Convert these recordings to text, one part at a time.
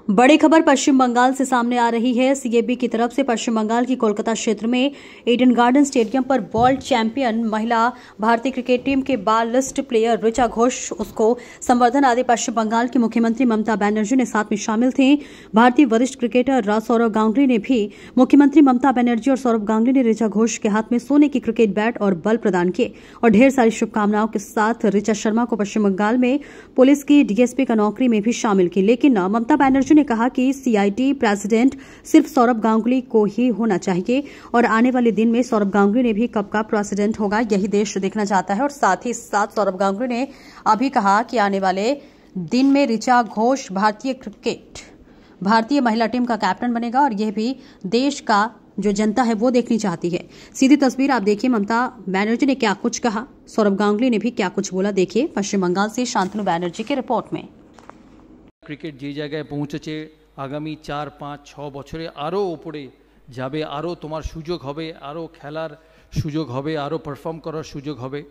बड़ी खबर पश्चिम बंगाल से सामने आ रही है। सीएबी की तरफ से पश्चिम बंगाल की कोलकाता क्षेत्र में ईडन गार्डन स्टेडियम पर वर्ल्ड चैंपियन महिला भारतीय क्रिकेट टीम के बालिस्ट प्लेयर ऋचा घोष, उसको संवर्धन आदि पश्चिम बंगाल की मुख्यमंत्री ममता बनर्जी ने साथ में शामिल थे। भारतीय वरिष्ठ क्रिकेटर सौरव गांगुली ने भी मुख्यमंत्री ममता बनर्जी और सौरव गांगुली ने ऋचा घोष के हाथ में सोने की क्रिकेट बैट और बल प्रदान किए और ढेर सारी शुभकामनाओं के साथ ऋचा शर्मा को पश्चिम बंगाल में पुलिस की डीएसपी का नौकरी में भी शामिल की। लेकिन ममता बनर्जी ने कहा कि सीआईडी प्रेसिडेंट सिर्फ सौरव गांगुली को ही होना चाहिए और आने वाले दिन में सौरव गांगुली ने भी कब का प्रेसिडेंट होगा यही देश देखना चाहता है। और साथ ही साथ सौरव गांगुली ने अभी कहा कि आने वाले दिन में ऋचा घोष भारतीय महिला टीम का कैप्टन बनेगा और यह भी देश का जो जनता है वो देखनी चाहती है। सीधी तस्वीर आप देखिए, ममता बनर्जी ने क्या कुछ कहा, सौरव गांगुली ने भी क्या कुछ बोला। देखिए पश्चिम बंगाल से शांतनु बनर्जी की रिपोर्ट में। क्रिकेट जे जगह पहुंचেছে आगामी 4-5-6 বছরে আরও উপরে যাবে, আরও তোমার সুযোগ হবে, আরও খেলার সুযোগ হবে, আরও পারফর্ম করার সুযোগ হবে।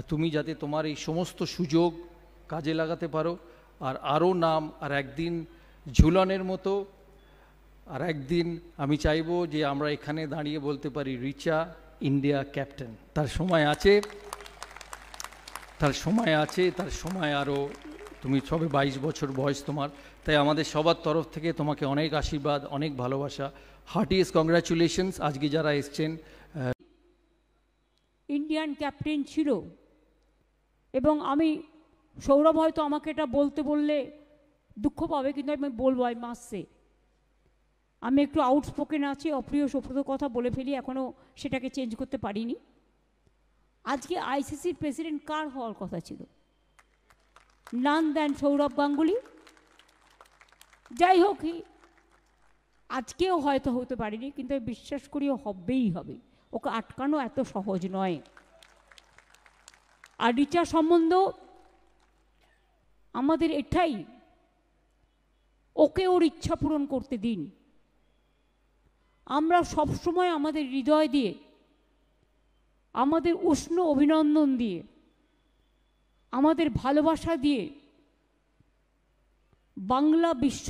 তুমি যাতে তোমার এই সমস্ত সুযোগ কাজে লাগাতে পারো আর আরও নাম আর একদিন ঝুলনের মতো আর একদিন আমি চাইবো যে আমরা এখানে দাঁড়িয়ে বলতে পারি রিচা ইন্ডিয়া ক্যাপ্টেন। তার সময় আছে, তার সময় আরও, তুমি সবে 22 বছর বয়স তোমার, তাই আমাদের সবার তরফ থেকে তোমাকে অনেক আশীর্বাদ, অনেক ভালোবাসা, হার্টিয়েস্ট কংগ্রাচুলেশনস। আজকে যারা এসছেন ইন্ডিয়ান ক্যাপ্টেন ছিল এবং আমি সৌরভ হয়তো আমাকে এটা বলতে বললে দুঃখ পাবে, কিন্তু আমি বলবো আই মাস্ট সে আমি একটু আউটস্পোকেন আছি, অপ্রিয় সুপ্রত কথা বলে ফেলি, এখনও সেটাকে চেঞ্জ করতে পারিনি। আজকে আইসিসির প্রেসিডেন্ট কার হওয়ার কথা ছিল? নান দেন সৌরভ গাঙ্গুলি। যাই হোক, আজকেও হয়তো হতে পারিনি, কিন্তু আমি বিশ্বাস করি হবেই হবে, ওকে আটকানো এত সহজ নয়। আর রিচা সম্বন্ধ আমাদের এটাই, ওকে ওর ইচ্ছা পূরণ করতে দিন। আমরা সবসময় আমাদের হৃদয় দিয়ে, আমাদের উষ্ণ অভিনন্দন দিয়ে, আমাদের ভালোবাসা দিয়ে বাংলা বিশ্ব